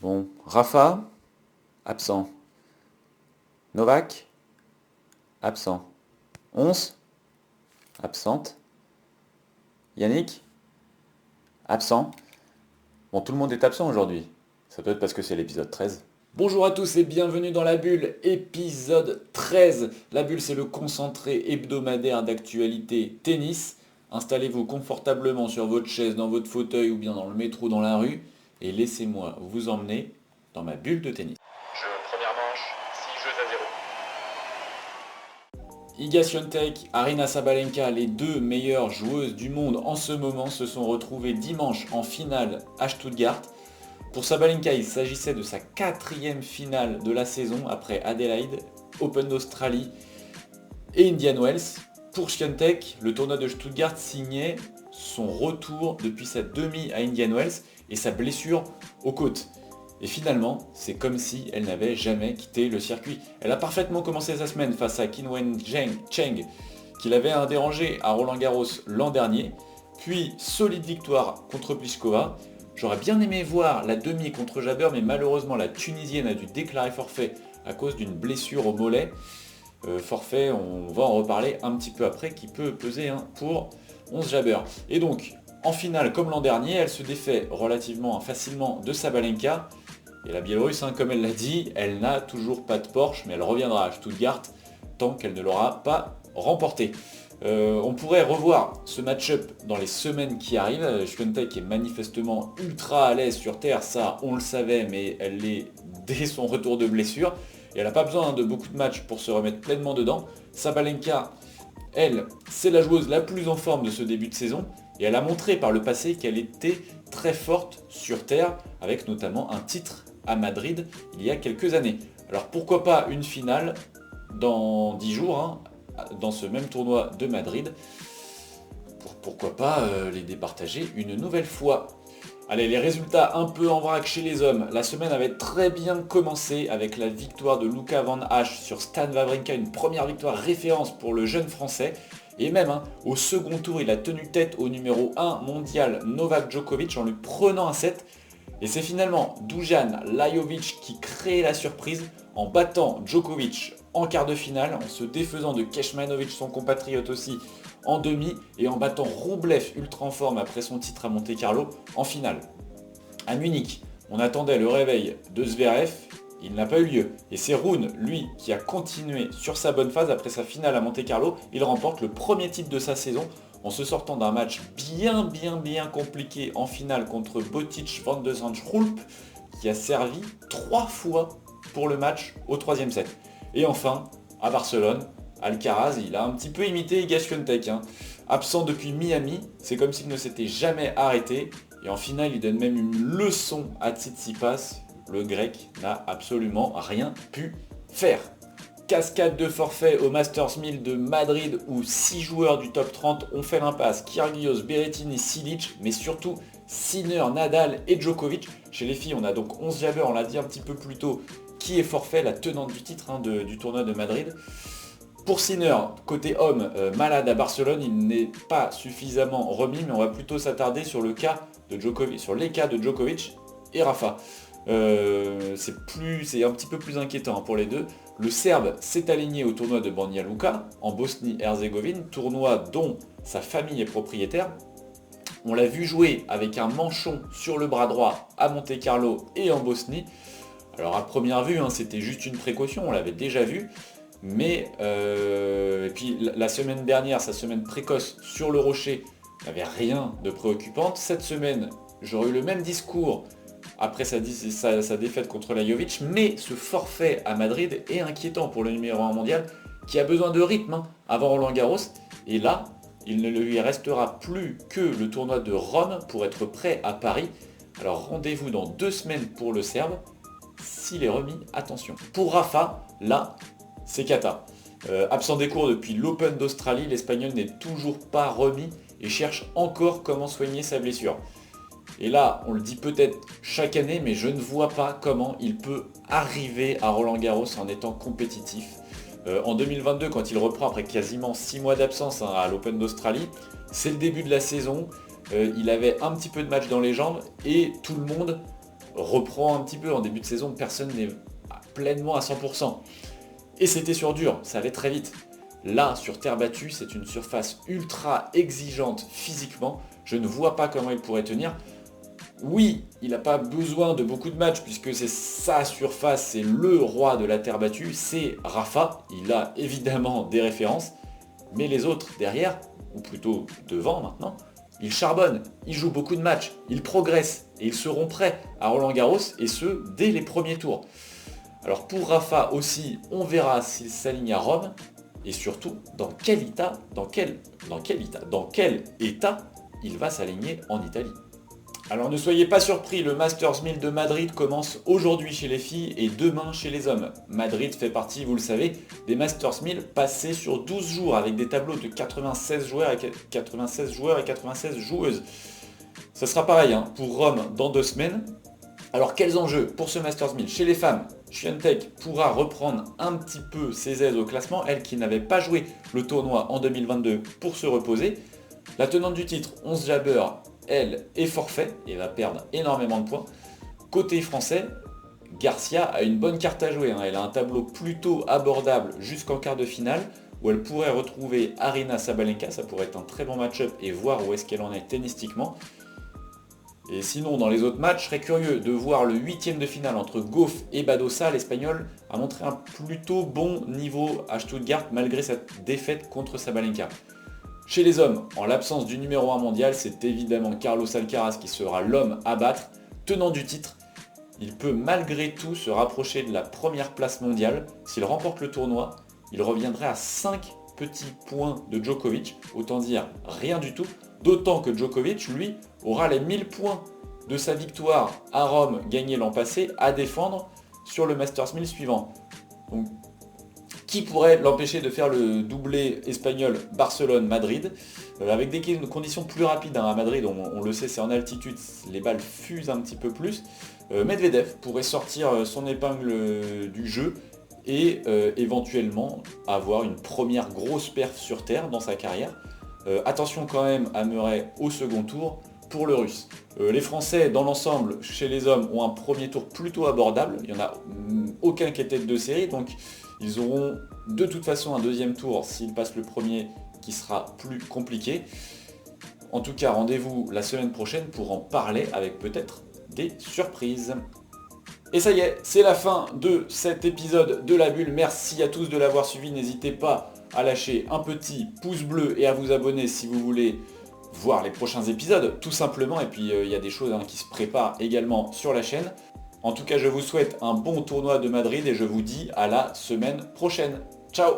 Bon, Rafa, absent. Novak, absent. Ons, absente. Yannick, absent. Bon, tout le monde est absent aujourd'hui. Ça doit être parce que c'est l'épisode 13. Bonjour à tous et bienvenue dans La Bulle, épisode 13. La Bulle, c'est le concentré hebdomadaire d'actualité tennis. Installez-vous confortablement sur votre chaise, dans votre fauteuil ou bien dans le métro, dans la rue, et laissez-moi vous emmener dans ma bulle de tennis. Première manche, 6 jeux à 0. Iga Świątek, Aryna Sabalenka, les deux meilleures joueuses du monde en ce moment, se sont retrouvées dimanche en finale à Stuttgart. Pour Sabalenka, il s'agissait de sa 4e finale de la saison après Adelaide, Open d'Australie et Indian Wells. Pour Świątek, le tournoi de Stuttgart signait son retour depuis sa demi à Indian Wells et sa blessure aux côtes. Et finalement, c'est comme si elle n'avait jamais quitté le circuit. Elle a parfaitement commencé sa semaine face à Qinwen Cheng, qui l'avait dérangé à Roland-Garros l'an dernier. Puis, solide victoire contre Pliskova. J'aurais bien aimé voir la demi contre Jabber, mais malheureusement la Tunisienne a dû déclarer forfait à cause d'une blessure au mollet. Forfait, on va en reparler un petit peu après, qui peut peser pour 11 Jabber. Et donc, en finale, comme l'an dernier, elle se défait relativement facilement de Sabalenka. Et la Biélorusse, comme elle l'a dit, elle n'a toujours pas de Porsche, mais elle reviendra à Stuttgart tant qu'elle ne l'aura pas remporté. On pourrait revoir ce match-up dans les semaines qui arrivent. Świątek est manifestement ultra à l'aise sur terre, ça on le savait, mais elle l'est dès son retour de blessure. Et elle n'a pas besoin de beaucoup de matchs pour se remettre pleinement dedans. Sabalenka, elle, c'est la joueuse la plus en forme de ce début de saison. Et elle a montré par le passé qu'elle était très forte sur terre, avec notamment un titre à Madrid il y a quelques années. Alors pourquoi pas une finale dans 10 jours, dans ce même tournoi de Madrid. Pourquoi pas les départager une nouvelle fois. Allez, les résultats un peu en vrac chez les hommes. La semaine avait très bien commencé avec la victoire de Luca Van Hache sur Stan Wawrinka, une première victoire référence pour le jeune français. Et même au second tour, il a tenu tête au numéro 1 mondial Novak Djokovic en lui prenant un set. Et c'est finalement Dusan Lajovic qui crée la surprise en battant Djokovic en quart de finale, en se défaisant de Kecmanovic, son compatriote aussi, en demi, et en battant Rublev ultra en forme après son titre à Monte-Carlo en finale. À Munich, on attendait le réveil de Zverev, il n'a pas eu lieu. Et c'est Rune, lui, qui a continué sur sa bonne phase après sa finale à Monte-Carlo. Il remporte le premier titre de sa saison en se sortant d'un match bien compliqué en finale contre Botic van de Zandschulp, qui a servi 3 fois pour le match au 3e set. Et enfin, à Barcelone, Alcaraz, il a un petit peu imité Iga Świątek. Absent depuis Miami, c'est comme s'il ne s'était jamais arrêté. Et en finale, il donne même une leçon à Tsitsipas. Le grec n'a absolument rien pu faire. Cascade de forfaits au Masters 1000 de Madrid où 6 joueurs du top 30 ont fait l'impasse. Kyrgios, Berrettini, Silic, mais surtout Sinner, Nadal et Djokovic. Chez les filles, on a donc 11 Jabber, on l'a dit un petit peu plus tôt, qui est forfait, la tenante du titre du tournoi de Madrid. Pour Sinner, côté homme, malade à Barcelone, il n'est pas suffisamment remis, mais on va plutôt s'attarder sur les cas de Djokovic et Rafa. C'est un petit peu plus inquiétant pour les deux. Le Serbe s'est aligné au tournoi de Banja Luka en Bosnie-Herzégovine, tournoi dont sa famille est propriétaire. On l'a vu jouer avec un manchon sur le bras droit à Monte-Carlo et en Bosnie. Alors à première vue, c'était juste une précaution, on l'avait déjà vu. Mais et puis la semaine dernière, sa semaine précoce sur le rocher, n'avait rien de préoccupant. Cette semaine, j'aurais eu le même discours après sa défaite contre Lajovic, mais ce forfait à Madrid est inquiétant pour le numéro 1 mondial qui a besoin de rythme avant Roland-Garros. Et là, il ne lui restera plus que le tournoi de Rome pour être prêt à Paris. Alors rendez-vous dans 2 semaines pour le Serbe, s'il est remis, attention. Pour Rafa, là, c'est cata. Absent des cours depuis l'Open d'Australie, l'Espagnol n'est toujours pas remis et cherche encore comment soigner sa blessure. Et là, on le dit peut-être chaque année, mais je ne vois pas comment il peut arriver à Roland-Garros en étant compétitif. En 2022, quand il reprend après quasiment 6 mois d'absence à l'Open d'Australie, c'est le début de la saison, il avait un petit peu de match dans les jambes et tout le monde reprend un petit peu. En début de saison, personne n'est pleinement à 100%. Et c'était sur dur, ça allait très vite. Là, sur terre battue, c'est une surface ultra exigeante physiquement. Je ne vois pas comment il pourrait tenir. Oui, il n'a pas besoin de beaucoup de matchs puisque c'est sa surface, c'est le roi de la terre battue, c'est Rafa. Il a évidemment des références, mais les autres derrière, ou plutôt devant maintenant, ils charbonnent, ils jouent beaucoup de matchs, ils progressent et ils seront prêts à Roland-Garros et ce, dès les premiers tours. Alors pour Rafa aussi, on verra s'il s'aligne à Rome et surtout dans quel état il va s'aligner en Italie. Alors ne soyez pas surpris, le Masters 1000 de Madrid commence aujourd'hui chez les filles et demain chez les hommes. Madrid fait partie, vous le savez, des Masters 1000 passés sur 12 jours avec des tableaux de 96 joueurs et 96 joueuses. Ça sera pareil pour Rome dans 2 semaines. Alors quels enjeux pour ce Masters 1000 chez les femmes? Swiatek pourra reprendre un petit peu ses aises au classement, elle qui n'avait pas joué le tournoi en 2022 pour se reposer. La tenante du titre, 11 Jabber, elle est forfait et va perdre énormément de points. Côté français, Garcia a une bonne carte à jouer. Elle a un tableau plutôt abordable jusqu'en quart de finale où elle pourrait retrouver Aryna Sabalenka. Ça pourrait être un très bon match-up et voir où est-ce qu'elle en est tennistiquement. Et sinon, dans les autres matchs, je serais curieux de voir le 8e de finale entre Gauff et Badosa. L'Espagnol a montré un plutôt bon niveau à Stuttgart malgré sa défaite contre Sabalenka. Chez les hommes, en l'absence du numéro 1 mondial, c'est évidemment Carlos Alcaraz qui sera l'homme à battre, tenant du titre. Il peut malgré tout se rapprocher de la première place mondiale. S'il remporte le tournoi, il reviendrait à 5 petits points de Djokovic, autant dire rien du tout. D'autant que Djokovic, lui, aura les 1000 points de sa victoire à Rome gagnée l'an passé à défendre sur le Masters 1000 suivant. Donc, qui pourrait l'empêcher de faire le doublé espagnol Barcelone-Madrid avec des conditions plus rapides à Madrid, on le sait, c'est en altitude, les balles fusent un petit peu plus. Medvedev pourrait sortir son épingle du jeu et éventuellement avoir une première grosse perf sur terre dans sa carrière. Attention quand même à Murray au second tour pour le russe. Les Français dans l'ensemble chez les hommes ont un premier tour plutôt abordable, il n'y en a aucun qui est tête de série, donc ils auront de toute façon un deuxième tour s'ils passent le premier qui sera plus compliqué. En tout cas, rendez-vous la semaine prochaine pour en parler avec peut-être des surprises. Et ça y est, c'est la fin de cet épisode de La Bulle. Merci à tous de l'avoir suivi. N'hésitez pas à lâcher un petit pouce bleu et à vous abonner si vous voulez voir les prochains épisodes, tout simplement. Et puis il y a des choses qui se préparent également sur la chaîne. En tout cas, je vous souhaite un bon tournoi de Madrid et je vous dis à la semaine prochaine. Ciao!